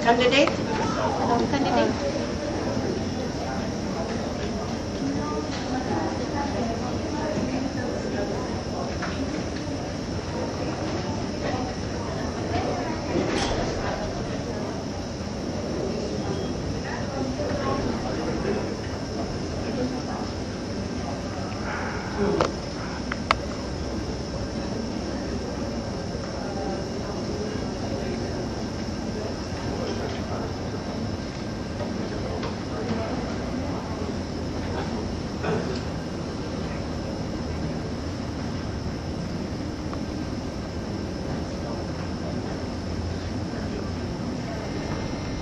Candidate? Hello, candidate?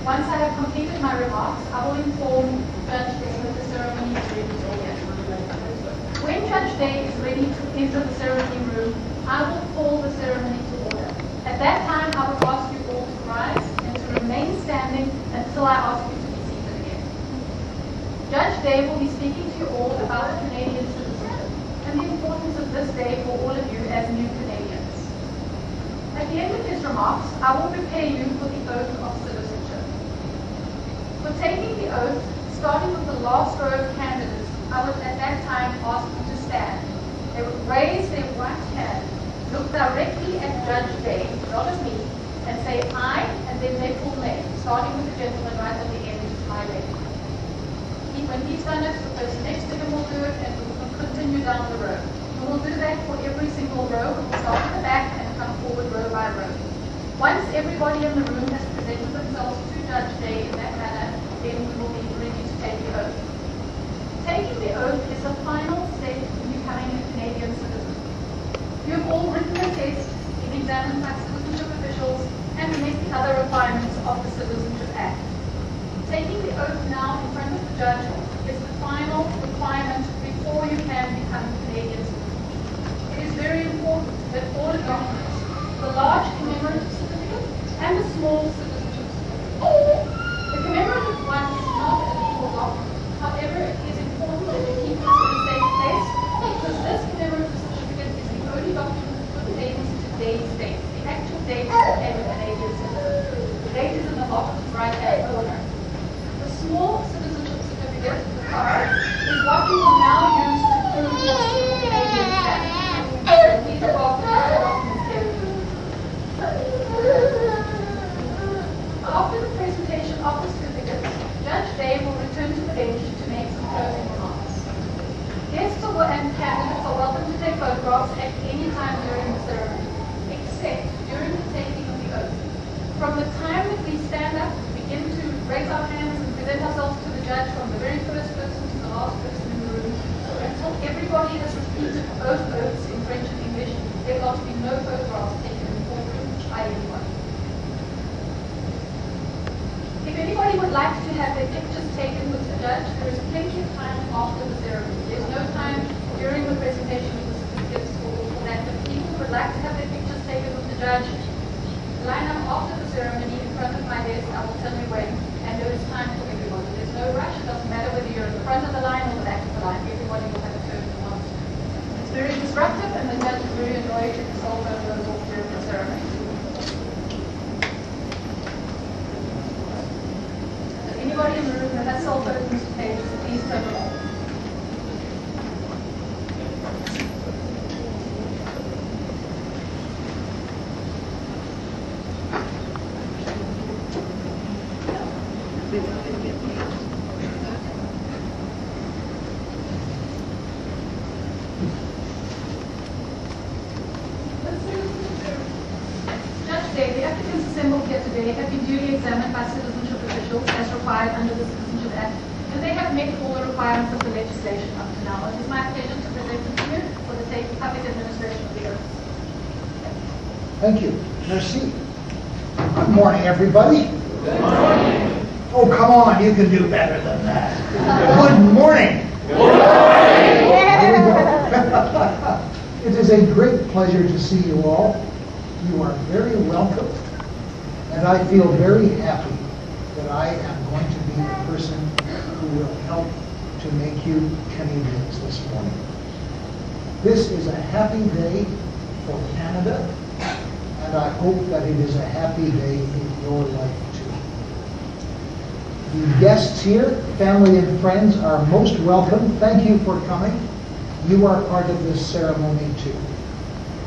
Once I have completed my remarks, I will inform Judge Day that the ceremony is ready to begin. When Judge Day is ready to enter the ceremony room, I will call the ceremony to order. At that time, I will ask you all to rise and to remain standing until I ask you to be seated again. Judge Day will be speaking to you all about the Canadian citizenship and the importance of this day for all of you as new Canadians. At the end of his remarks, I will prepare you for the oath of citizenship. For taking the oath, starting with the last row of candidates, I would at that time ask you to stand. They would raise their right hand, look directly at Judge Day, not at me, and say I, and then their full name, starting with the gentleman right at the end, my left. When he's done it, the person next to him will do it, and we will continue down the row. We will do that for every single row. We will start at the back and come forward row by row. Once everybody in the room has presented themselves to Judge Day in that manner, then we will be ready to take the oath. Taking the oath is the final step in becoming a Canadian citizen. You have all written the test, been examined by citizenship officials, and met the other requirements of the Citizenship Act. Taking the oath now in front of the judge is the final requirement before you can become a Canadian citizen. It is very important that all documents, the large commemorative certificate and the small citizenship certificate. The commemorative one is not a legal document. However, it is important that you keep it in a safe place because this commemorative certificate is the only document that pertains to today's date, the actual date you became a Canadian citizen. The date is in the bottom right-hand corner. The small citizenship certificate, the card, is what you will now use to prove your Canadian status. These are both documents here. After the presentation of the certificate, Judge Day will return to the bench to make some closing remarks. Guests and candidates are welcome to take photographs at any time during the ceremony, except during the taking of the oath. From the time that we stand up, begin to raise our hands and present ourselves to the judge, from the very first person to the last person in the room, until everybody has repeated both oaths in French and English, there ought to be no photographs taken in the courtroom by anyone. If anybody would like to have their pictures taken with the judge, there is plenty of time after the ceremony. There's no time during the presentation of the certificates for that. But if people would like to have their pictures taken with the judge, line up after the ceremony in front of my desk. I will tell you when, and there is time for everybody. There's no rush. It doesn't matter whether you're at the front of the line or the back of the line. Everybody will have a turn at once. It's very disruptive, and the judge is very annoyed if the cell phone goes off during the ceremony. Anybody in the room that has cell phones, please turn them off. Judge Day, the applicants assembled here today have been duly examined by citizenship officials as required under the Citizenship Act, and they have met all the requirements of the legislation up to now. It is my pleasure to present them to you for the sake of public administration of the oath. Thank you. Merci. Good morning, everybody. Good morning. Oh, come on, you can do better than that. Good morning. Good morning. There we go. It is a great pleasure to see you all. You are very welcome, and I feel very happy that I am going to be the person who will help to make you Canadians this morning. This is a happy day for Canada, and I hope that it is a happy day in your life too. The guests here, family and friends, are most welcome. Thank you for coming. You are part of this ceremony too.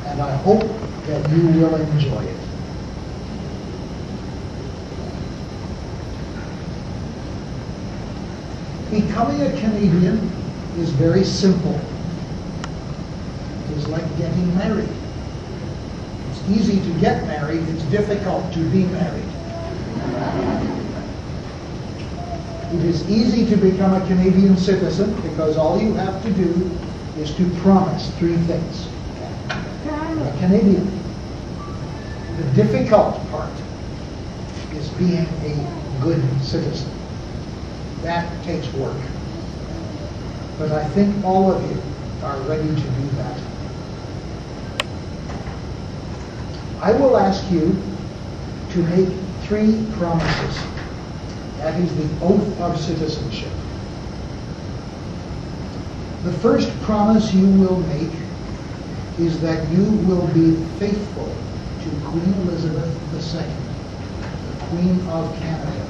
And I hope that you will enjoy it. Becoming a Canadian is very simple. It is like getting married. It's easy to get married, it's difficult to be married. It is easy to become a Canadian citizen because all you have to do is to promise 3 things. A Canadian. The difficult part is being a good citizen. That takes work. But I think all of you are ready to do that. I will ask you to make 3 promises. That is the oath of citizenship. The first promise you will make is that you will be faithful to Queen Elizabeth II, the Queen of Canada.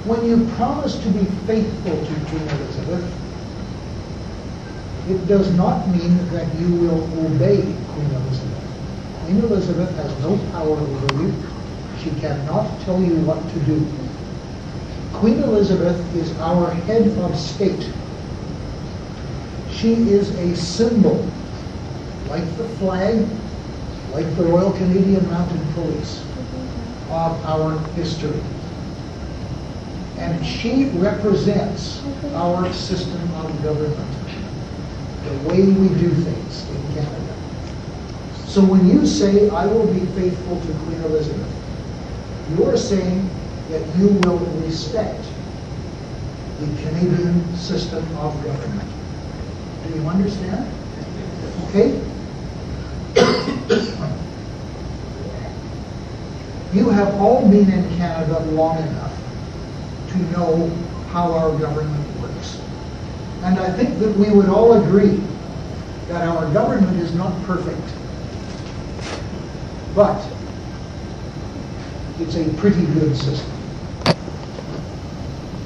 When you promise to be faithful to Queen Elizabeth, it does not mean that you will obey Queen Elizabeth. Queen Elizabeth has no power over you. She cannot tell you what to do. Queen Elizabeth is our head of state. She is a symbol, like the flag, like the Royal Canadian Mounted Police, of our history. And she represents our system of government, the way we do things in Canada. So when you say, I will be faithful to Queen Elizabeth, you're saying that you will respect the Canadian system of government. Do you understand? Okay? You have all been in Canada long enough to know how our government works. And I think that we would all agree that our government is not perfect. But it's a pretty good system.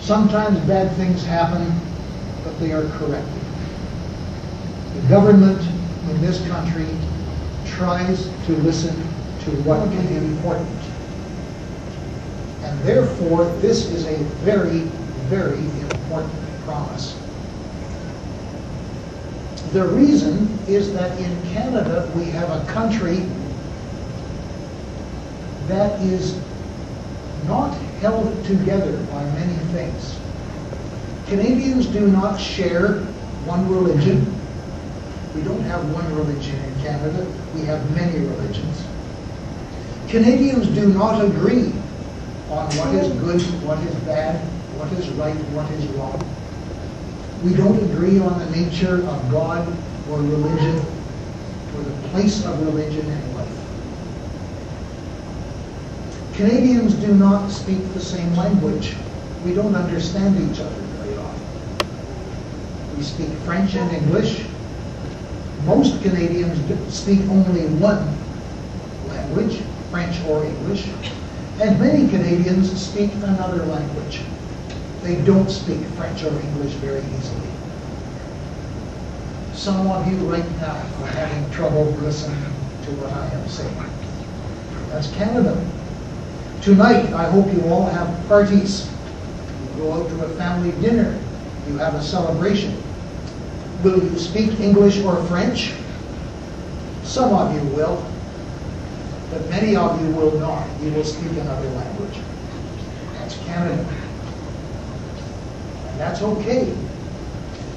Sometimes bad things happen, but they are corrected. The government in this country tries to listen to what is important. And therefore, this is a very, very important promise. The reason is that in Canada, we have a country that is not held together by many things. Canadians do not share one religion. We don't have one religion in Canada. We have many religions. Canadians do not agree on what is good, what is bad, what is right, what is wrong. We don't agree on the nature of God or religion or the place of religion in life. Canadians do not speak the same language. We don't understand each other very often. We speak French and English. Most Canadians speak only one language, French or English, and many Canadians speak another language. They don't speak French or English very easily. Some of you right now are having trouble listening to what I am saying. That's Canada. Tonight, I hope you all have parties. You go out to a family dinner. You have a celebration. Will you speak English or French? Some of you will, but many of you will not. You will speak another language. That's Canada. And that's okay.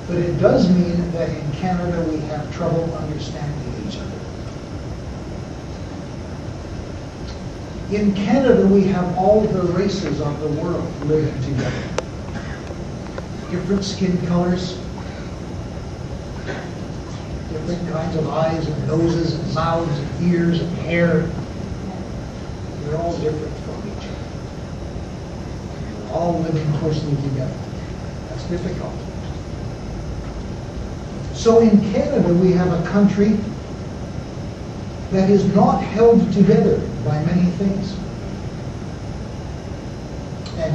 But it does mean that in Canada we have trouble understanding each other. In Canada we have all the races of the world living together. Different skin colors, different kinds of eyes and noses and mouths and ears and hair. We're all different from each other. We're all living closely together. That's difficult. So in Canada we have a country that is not held together by many things.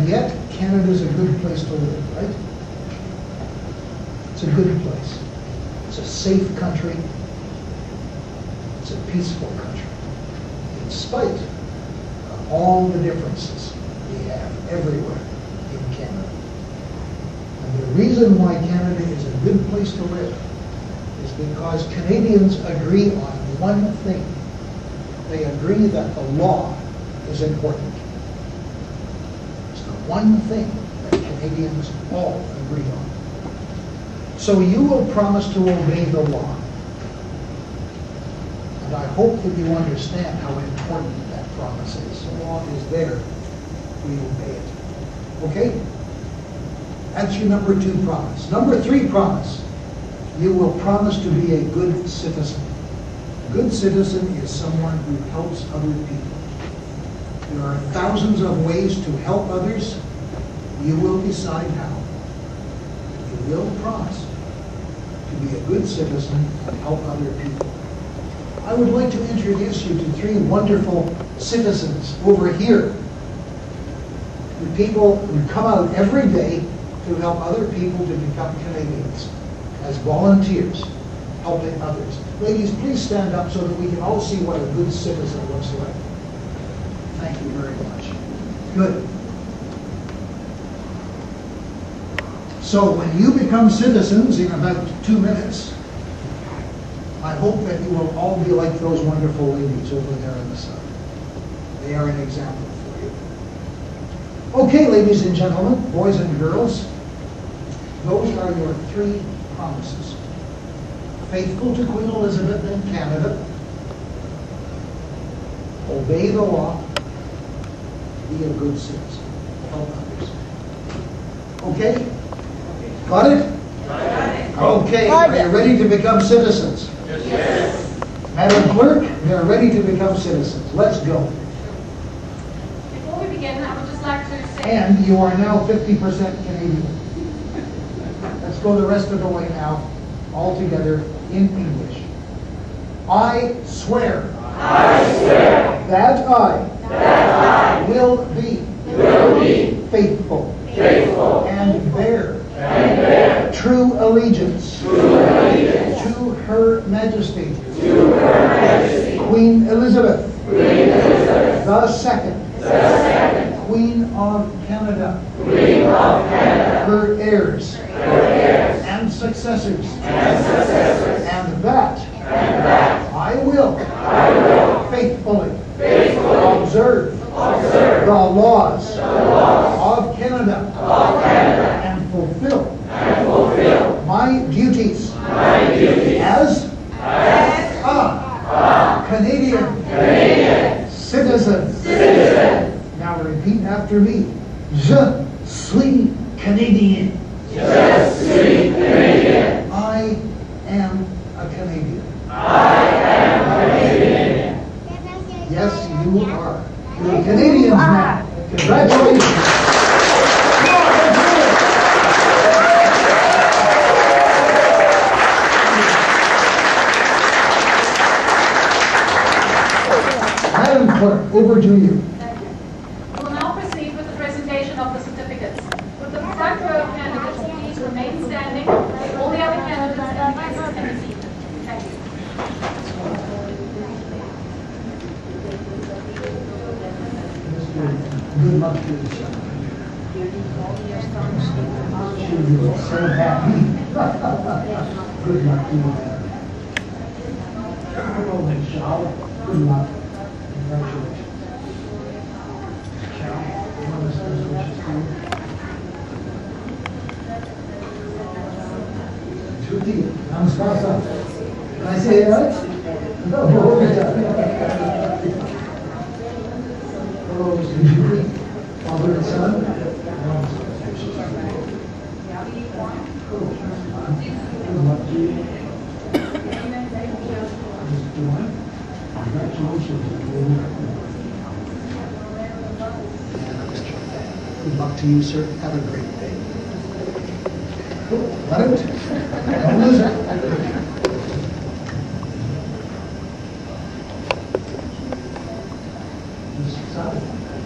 And yet, Canada's a good place to live, right? It's a good place. It's a safe country. It's a peaceful country. In spite of all the differences we have everywhere in Canada. And the reason why Canada is a good place to live is because Canadians agree on one thing. They agree that the law is important. It's the one thing that Canadians all agree on. So you will promise to obey the law. And I hope that you understand how important that promise is. The law is there. We obey it. Okay? That's your number 2 promise. Number 3 promise. You will promise to be a good citizen. A good citizen is someone who helps other people. There are thousands of ways to help others. You will decide how. You will promise to be a good citizen and help other people. I would like to introduce you to 3 wonderful citizens over here. The people who come out every day to help other people to become Canadians as volunteers, helping others. Ladies, please stand up so that we can all see what a good citizen looks like. Thank you very much. Good. So when you become citizens in about 2 minutes, I hope that you will all be like those wonderful ladies over there on the side. They are an example for you. Okay, ladies and gentlemen, boys and girls, those are your 3 promises. Faithful to Queen Elizabeth in Canada, obey the law, be a good citizen, help others. Okay? Got it? Got it. Okay, are you ready to become citizens? Yes. Madam Clerk, they're ready to become citizens. Let's go. Before we begin, I would just like to say... And you are now 50% Canadian. Let's go the rest of the way now, all together in English. I swear. I swear That I will be faithful and bear true allegiance to Her Majesty Queen Elizabeth the Second Queen of Canada her heirs and successors and that I will faithfully observe the laws of Canada and fulfill my duties as a Canadian citizen. Now repeat after me. Je suis Canadien. I am a Canadian. Yes, you are. You're Canadians now. Congratulations. Madam Clerk, over to you. We will now proceed with the presentation of the certificates. With the front row of candidates, please remain standing. All the other candidates and candidates can be seated. Thank you. Good luck to you, sir. You're so happy. Good luck to you. Hello, Michelle. Good luck. Congratulations. Carol, you want to say some wishes to you? Tutti, namaskar. Can I say it right? No, hello, Mr. Judy, father and son. Good luck to you. Congratulations. Good luck to you, sir. Have a great day. Let it. Don't lose it.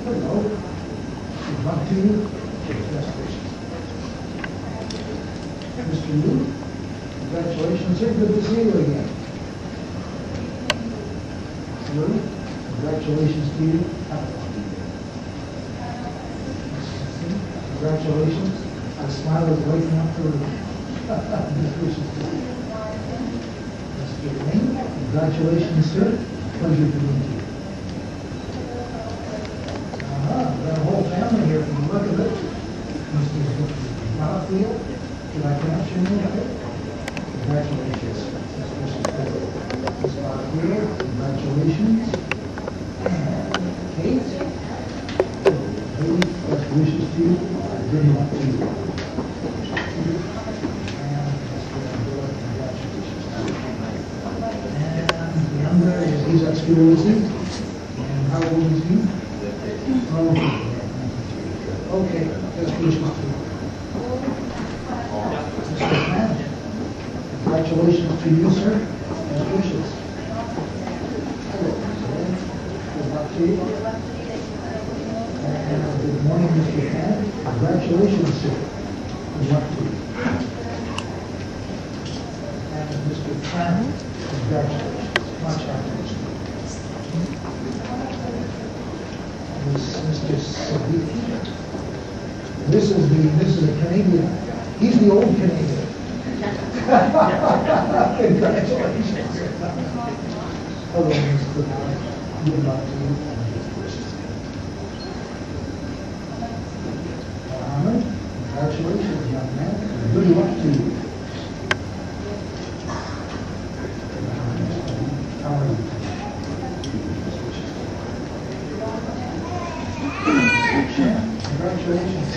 Hello. Good luck to you. Mr. Yu, congratulations, sir. Good to see you again. Mr. Liu, congratulations to you. Congratulations. A smile is waking up for best wishes to you. Mr. Lane, congratulations, sir. Pleasure to meet you. We've got a whole family here. Can you look at it? Mr. Butterfield, did I pronounce your name right? Congratulations. Ms. Butterfield, congratulations. And Kate, best wishes to you. Good luck to you. And Mr. congratulations. And the younger, he's at school, is he? And how old is he? Okay, just wish luck to you. Mr. Mann, congratulations to you, sir. Best wishes. Hello, Mr. Good luck to you. And good morning, Mr. Pan. Congratulations, sir. Good luck to you. And Mr. Tran, congratulations. Much happiness. Mr. Sabiki. This is a Canadian. He's the old Canadian. Congratulations. Hello, Mr. Pan. Good luck to you. Mohammed, congratulations, young man. Good luck to you. How are you? Congratulations.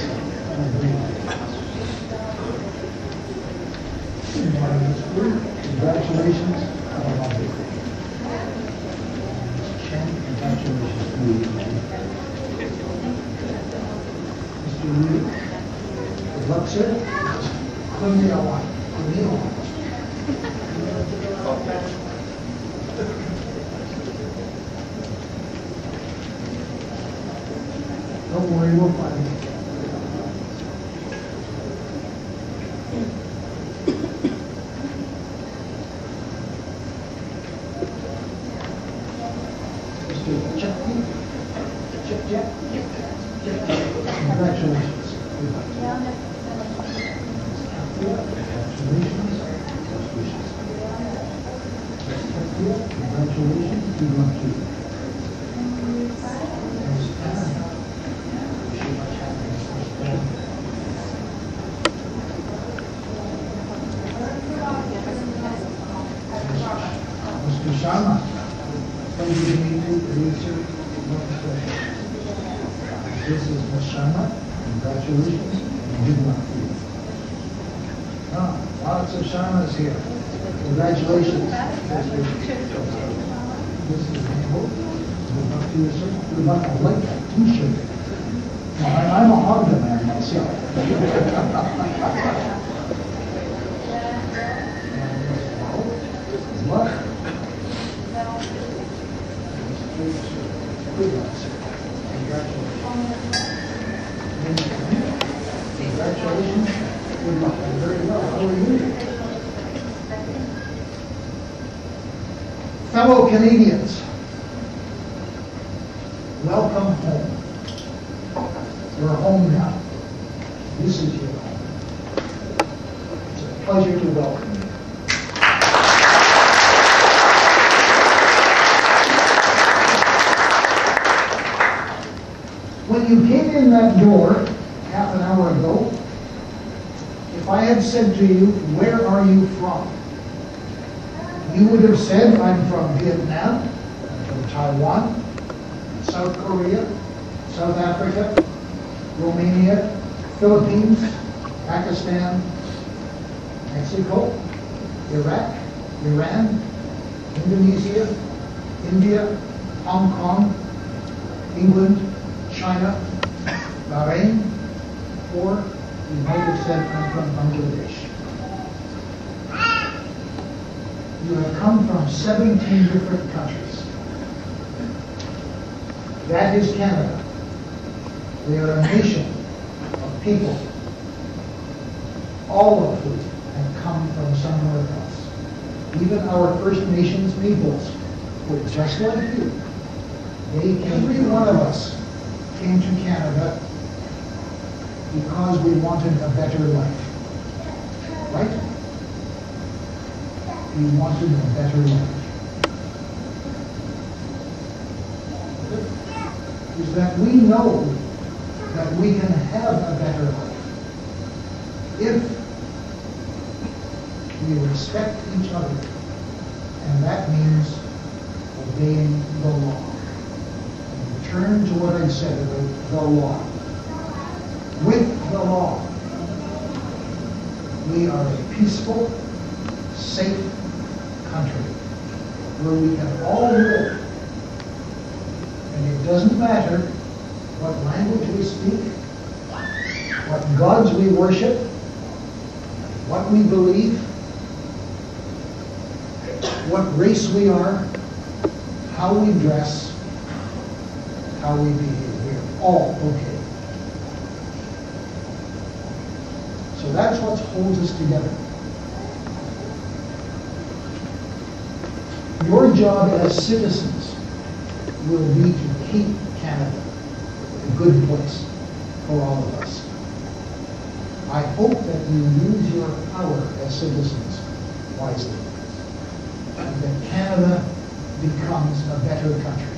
Congratulations. Have a lovely day. Chen, congratulations to you. Mr. Lee, good luck, sir. Kunniawan. Don't worry, we'll find it. Mr. Chakti? Congratulations. Good luck. Congratulations. Best wishes. Congratulations. Good luck to you. Ms. Anna. Wish you much happiness, Ms. Anna. Mr. Sharma. Pleasure to meet you, producer. This is Ms. Sharma. Congratulations and good luck to you. Lots of Sharmas here. Congratulations. This is Nicole. Good luck to you, sir. Good luck. I like that t-shirt. I'm a Honda man myself. Good luck. Good luck, sir. Congratulations. Congratulations. Good luck. Very well. How are you? Fellow Canadians, welcome home. You're home now. This is your home. It's a pleasure to welcome you. When you came in that door half an hour ago, if I had said to you, where are you from? You would have said, I'm from Vietnam, I'm from Taiwan, South Korea, South Africa, Romania, Philippines, Pakistan, Mexico, Iraq, Iran, Indonesia, India, Hong Kong, England, China, Bahrain, or you might have said, I'm from Bangladesh. You have come from 17 different countries. That is Canada. We are a nation of people, all of whom come from somewhere else. Even our First Nations peoples were just like you. Every one of us came to Canada because we wanted a better life. Right? We wanted a better life. Is that we know that we can have a better life if we respect each other, and that means obeying the law. And return to what I said about the law. With the law, we are a peaceful, safe country where we can all live. And it doesn't matter what language we speak, what gods we worship, what we believe, what race we are, how we dress, how we behave. We're all okay. So that's what holds us together. Your job as citizens will be to keep Canada a good place for all of us. I hope that you use your power as citizens wisely, and that Canada becomes a better country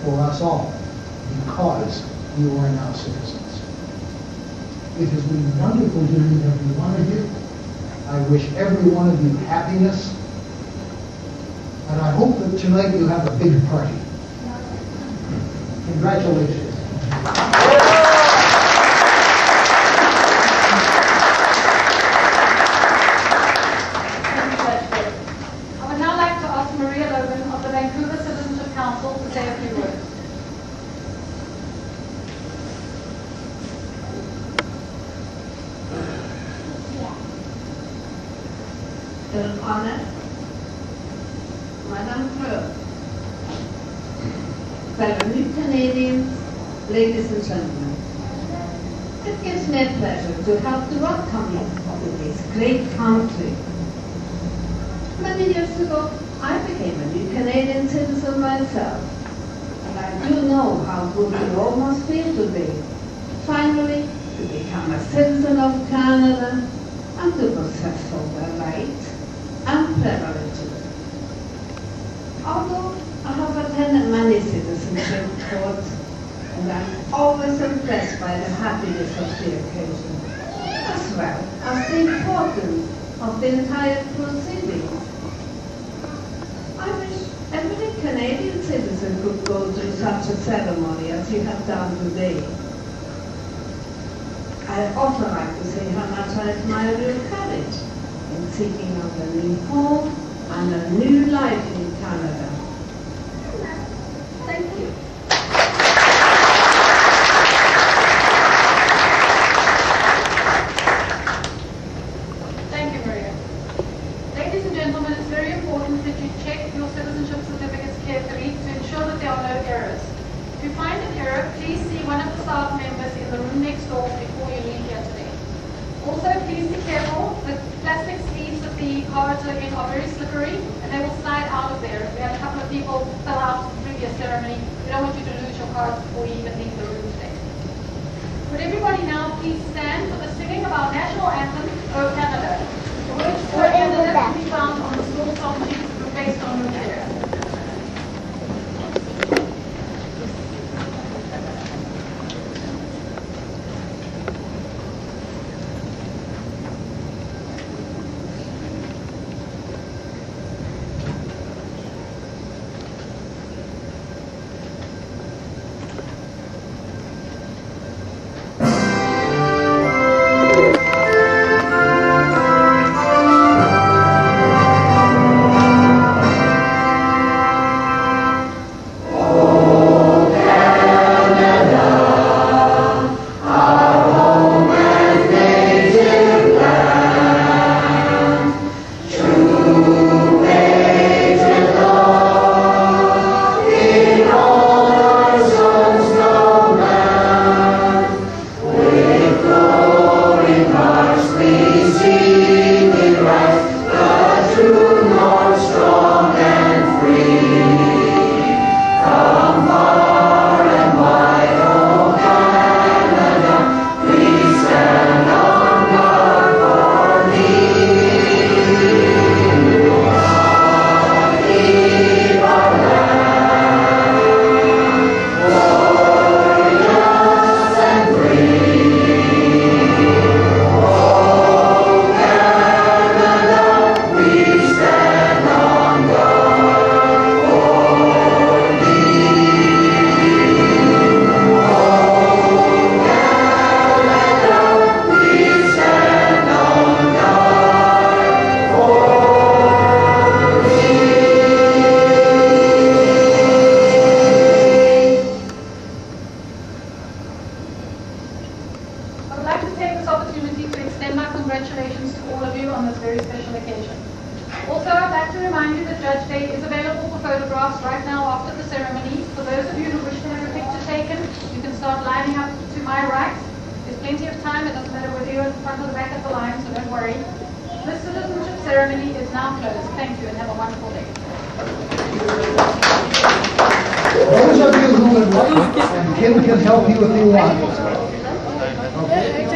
for us all because you are now citizens. It has been wonderful to meet every one of you. I wish every one of you happiness, and I hope that tonight you have a big party. Congratulations. I would now like to ask Maria Logan of the Vancouver Citizenship Council to say a few words. Your Honor, Madam Clerk, fellow new Canadians, ladies and gentlemen, it gives me a pleasure to help to welcome you to this great country. Many years ago, I became a new Canadian citizen myself, and I do know how good you all must feel today, finally to become a citizen of Canada and to possess all the rights and privileges. Although I have attended many citizenship courts, and I'm always impressed by the happiness of the occasion, as well as the importance of the entire proceedings. I wish every Canadian citizen could go through such a ceremony as you have done today. I also like to say how much I admire your courage in seeking out a new home and a new life in Canada. Thank you. Thank you, Maria. Ladies and gentlemen, it's very important that you check your citizenship certificates carefully to ensure that there are no errors. If you find an error, please see one of the staff members in the room next door before you leave here today. Also, please be careful. The plastic sleeves of the cards again are very slippery and they will slide out of there. We had a couple of people fill out the previous ceremony. We don't want you to lose your cards before you even leave the room today. Would everybody now please stand for the singing of our national anthem, O Canada? The words O Canada can be found on the small song sheets based on the chair. this very special occasion. Also, I'd like to remind you that Judge Day is available for photographs right now after the ceremony. For those of you who wish to have a picture taken, you can start lining up to my right. There's plenty of time. It doesn't matter whether you're in front or the back of the line, so don't worry. This citizenship ceremony is now closed. Thank you and have a wonderful day. Those of you who would like, and Kim can help you if you want. Okay?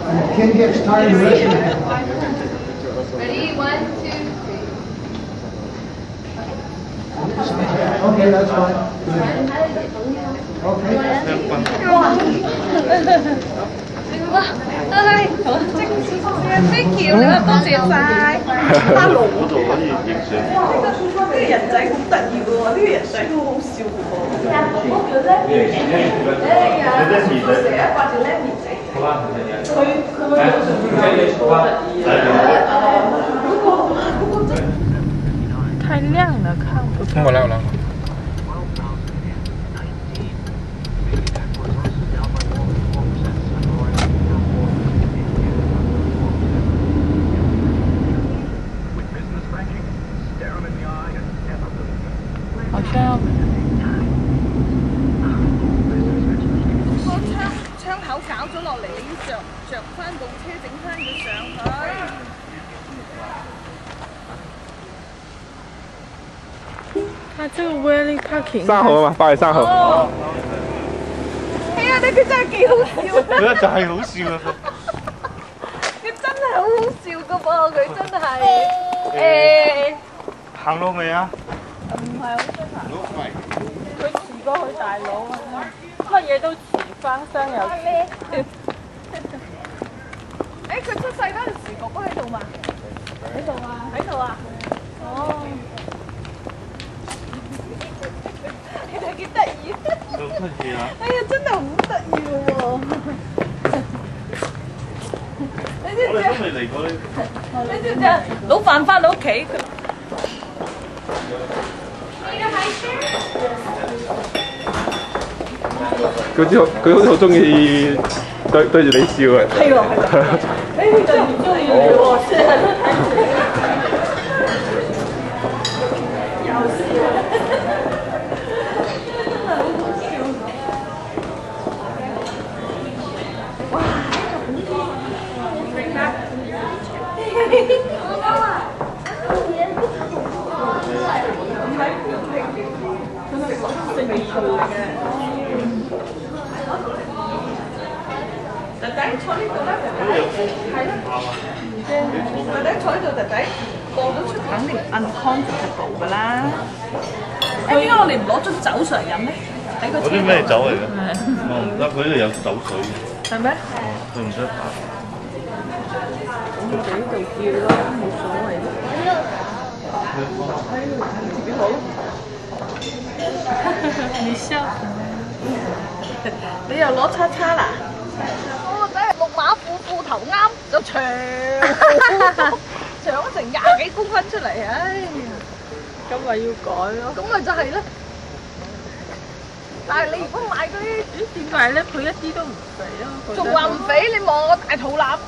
And if Kim gets tired of resting. Ready? 1, 2, 3. Okay, that's fine. Okay. 哇！唉，好精神啊 ！Thank you，你話多謝晒。花路嗰度可以影相。呢個人仔好得意嘅喎，呢個人仔都好好笑嘅喎。我叫叻咪仔，成日掛住叻咪仔。佢個樣上面好得意。太亮了，看不到。我来，我来。好像窗口搞咗落嚟，你要着翻部車，整翻佢上去。它这个 Valley Parking 上河嘛，八月上河。係啊，你佢真係幾好笑。佢就係好笑啊！佢真係好好笑噶噃，佢真係行路未啊？唔係好識行。佢遲過佢大佬啊，乜嘢都遲，翻生又遲。佢出世嗰陣時，哥哥喺度嘛？喺度啊！喺度啊！哦。你睇幾得意？好得意啊！哎呀，真係好得意喎！你知唔知？我哋都未嚟過呢。你知唔知啊？老飯翻到屋企，佢好似好中意對住你笑啊！係喎，佢就唔中意你喎，成日都睇住你。又笑，真係好好笑。哇！弟弟坐呢度啦，弟弟。係啦。弟弟坐呢度，弟弟過到出肯定 uncomfortable 㗎啦。點解我哋唔攞樽酒上嚟飲咧？喺個車。嗰啲咩酒嚟嘅？我唔得，佢呢度有酒水嘅。係咩？佢唔使排。我哋呢度叫咯，冇所謂咯。自己攞咯。你笑。你又攞叉叉啦？我個仔係綠馬褲褲頭啱，就長咗成20幾公分出嚟，唉！咁咪要改咯。咁咪就係咯。但係你如果買嗰啲，點解咧？佢一啲都唔肥啊！仲話唔肥？你望我大肚腩。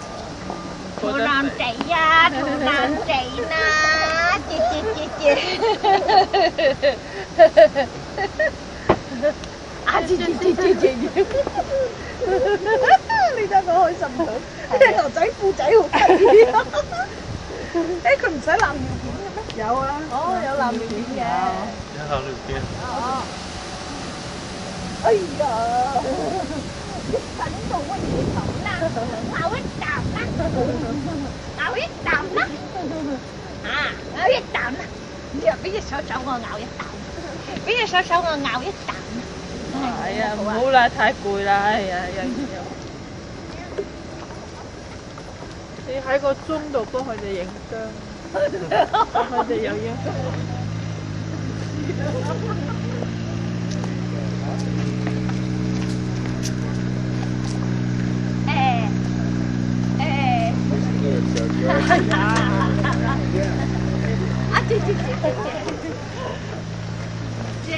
肚腩仔啊，肚腩仔啦，姐。啊！姐。你睇佢開心到，牛仔褲仔好得意。佢唔使攬尿片嘅咩？有啊。哦，有攬尿片嘅。有攬尿片。哦。哎呀！等到乜嘢咁啦？咬一啖啦！咬一啖啦！啊！咬一啖啦！俾隻手我咬一啖，俾隻手我咬一啖。係啊，唔好啦，太攰啦，係啊，又。你喺個鐘度幫佢哋影相，佢哋又影。姐。